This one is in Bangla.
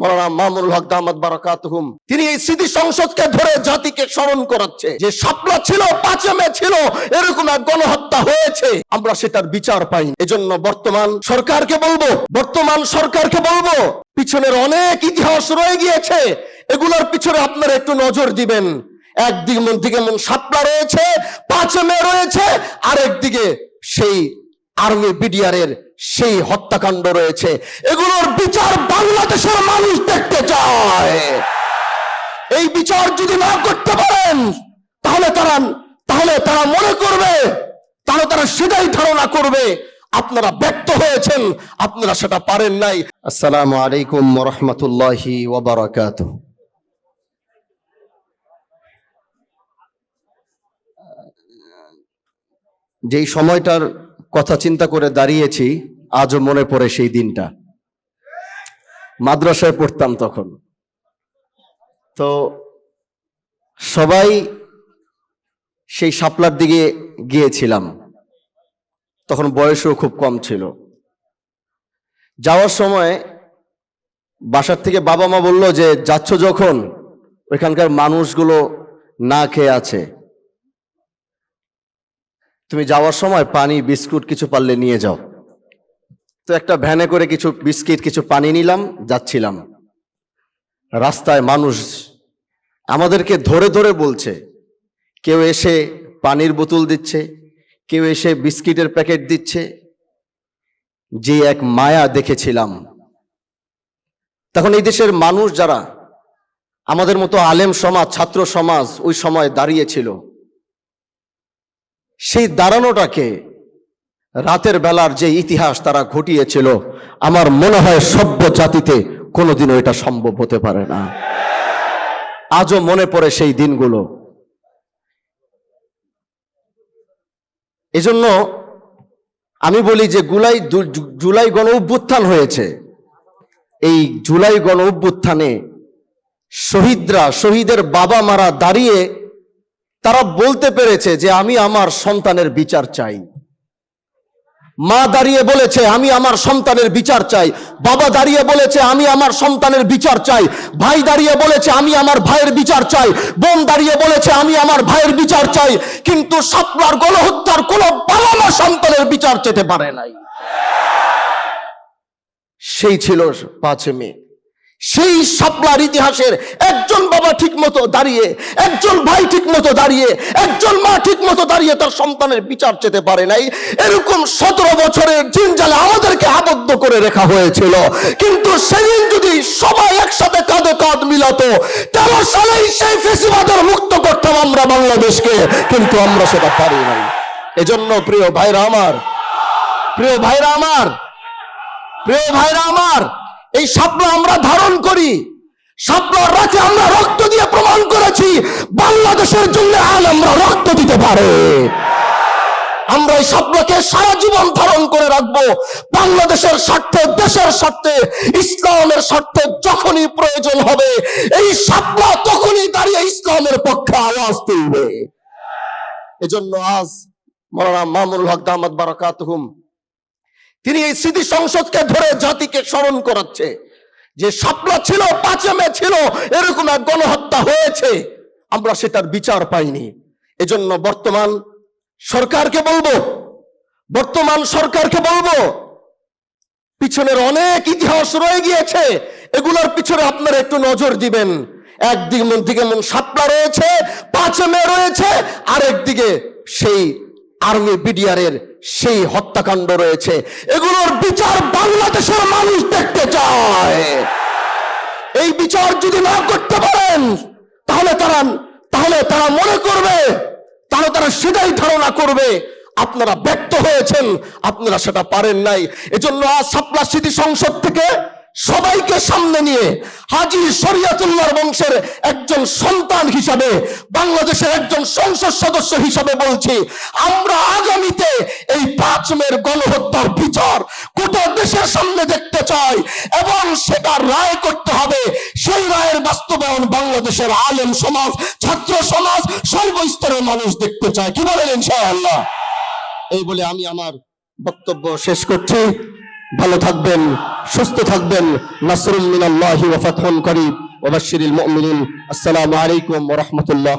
মাওলানা মামুনুল হক দামাত বারাকাতুহুম, তিনি এই স্মৃতি সংসদকে ধরে জাতিকে স্মরণ করাচ্ছে যে শাপলা ছিল, 5 মে ছিল, এরকম এক গণহত্যা হয়েছে, আমরা সেটার বিচার পাই। এজন্য বর্তমান সরকারকে বলবো পিছনের অনেক ইতিহাস রয়ে গিয়েছে, এগুলোর পিছনে আপনারা একটু নজর দিবেন। একদিকে শাপলা রয়েছে, 5 মে রয়েছে, আরেকদিকে সেই আর্মি বিডিআরের সেই হত্যাকাণ্ড রয়েছে। এগুলোর বিচার বাংলাদেশের মানুষ দেখতে চায়। এই বিচার যদি না করতে পারেন তাহলে তারা মনে করবে, তারা সেটাই ধারণা করবে আপনারা ব্যর্থ হয়েছেন, আপনারা সেটা পারেন নাই। আসসালামু আলাইকুম ওয়া রাহমাতুল্লাহি ওয়া বারাকাতুহু। যেই সময়টার কথা চিন্তা করে দাঁড়িয়েছি, আজও মনে পড়ে সেই দিনটা। মাদ্রাসায় পড়তাম তখন, তো সবাই সেই শাপলার দিকে গিয়েছিলাম। তখন বয়সও খুব কম ছিল। যাওয়ার সময় বাসার থেকে বাবা মা বলল যে যাচ্ছ যখন, ওইখানকার মানুষগুলো না খেয়ে আছে, তুমি যাওয়ার সময় পানি বিস্কুট কিছু পারলে নিয়ে যাও। তো একটা ভ্যানে করে কিছু বিস্কিট কিছু পানি নিলাম, যাচ্ছিলাম। রাস্তায় মানুষ আমাদেরকে ধরে ধরে বলছে, কেউ এসে পানির বোতল দিচ্ছে, কেউ এসে বিস্কিটের প্যাকেট দিচ্ছে। যে এক মায়া দেখেছিলাম। তখন এই দেশের মানুষ যারা আমাদের মতো আলেম সমাজ, ছাত্র সমাজ ওই সময় দাঁড়িয়েছিল, সেই দাঁড়ানোটাকে, রাতের বেলার যে ইতিহাস তারা ঘটিয়েছিল, আমার মনে হয় সভ্য জাতিতে কোনোদিনও এটা সম্ভব হতে পারে না। আজও মনে পড়ে সেই দিনগুলো। এজন্য আমি বলি যে জুলাই গণ অভ্যুত্থান হয়েছে। এই জুলাই গণ অভ্যুত্থানে শহীদের বাবা মারা দাঁড়িয়ে তারা বলতে পেরেছে যে আমি আমার সন্তানের বিচার চাই। মা দাঁড়িয়ে বলেছে আমি আমার সন্তানের বিচার চাই, বাবা দাঁড়িয়ে বলেছে আমি আমার সন্তানের বিচার চাই, ভাই দাঁড়িয়ে বলেছে আমি আমার ভাইয়ের বিচার চাই, বোন দাঁড়িয়ে বলেছে আমি আমার ভাইয়ের বিচার চাই। কিন্তু শাপলার গণহত্যার কোনো বাবা মা সন্তানের বিচার চেতে পারে নাই। সেই ছিল 5 মে। সেই শাপলার ইতিহাসের একজন বাবা ঠিক মতো দাঁড়িয়ে, একজন ভাই ঠিক মতো দাঁড়িয়ে, একজন মা ঠিক মতো দাঁড়িয়ে তার সন্তানের বিচার চেতে পারে নাই। এরকম 17 বছরের জিনজালে আমাদেরকে আবদ্ধ করে রাখা হয়েছিল। কিন্তু সেদিন যদি সবাই একসাথে কাঁধে কাঁধ মিলাতো, 13 সালেই সেই ফেসিবাদের মুক্ত করতাম আমরা বাংলাদেশকে, কিন্তু আমরা সেটা পারি নাই। এজন্য প্রিয় ভাইরা আমার, এই শাপলা আমরা ধারণ করি। শাপলার রাতে আমরা রক্ত দিয়ে প্রমাণ করেছি বাংলাদেশের জন্য আলেমরা রক্ত দিতে পারে। আমরা এই শাপলাকে সারা জীবন ধারণ করে রাখবো। বাংলাদেশের স্বার্থে, দেশের স্বার্থে, ইসলামের স্বার্থে যখনই প্রয়োজন হবে, এই শাপলা তখনই দাঁড়িয়ে ইসলামের পক্ষে আওয়াজ তুলবে। এজন্য আজ মাওলানা মামুনুল হক দামাত বারাকাতুহুম, তিনি এই স্মৃতি সংসদকে ধরে জাতিকে স্মরণ করাচ্ছে যে শাপলা ছিল, 5 মে ছিল, এরকম এক গণহত্যা হয়েছে, আমরা সেটার বিচার পাইনি। এজন্য বর্তমান সরকারকে বলবো পিছনের অনেক ইতিহাস রয়ে গিয়েছে, এগুলোর পিছনে আপনারা একটু নজর দিবেন। একদিকে শাপলা রয়েছে, 5 মে রয়েছে, আরেকদিকে সেই আর্মি বিডিআরের সেই হত্যাকাণ্ড রয়েছে। এগুলোর বিচার বাংলাদেশের মানুষ দেখতে চায়। এই বিচার যদি না করতে পারেন তাহলে তারা মনে করবে, তারা সেটাই ধারণা করবে আপনারা ব্যর্থ হয়েছেন, আপনারা সেটা পারেন নাই। এজন্য আজ শাপলা স্মৃতি সংসদ থেকে সবাইকে সামনে নিয়ে হাজী শরিয়তুল্লাহর বংশের একজন সন্তান হিসাবে, বাংলাদেশের একজন সংসদ সদস্য হিসাবে বলছি, আমরা আগামীতে এই 5 মের গণহত্যার বিচার গোটা দেশের সামনে দেখতে চাই এবং সেটা রায় করতে হবে। সেই রায়ের বাস্তবায়ন বাংলাদেশের আলেম সমাজ, ছাত্র সমাজ, সর্বস্তরের মানুষ দেখতে চায়। কি বলেন ইনশাআল্লাহ? এই বলে আমি আমার বক্তব্য শেষ করছি। ভালো থাকবেন, সুস্থ থাকবেন। নাসরুম মিনাল্লাহি ওয়া ফাতহুন করিব ওয়া বাশশিরিল মুমিনিন। আসসালামু আলাইকুম ওয়া রাহমাতুল্লাহ।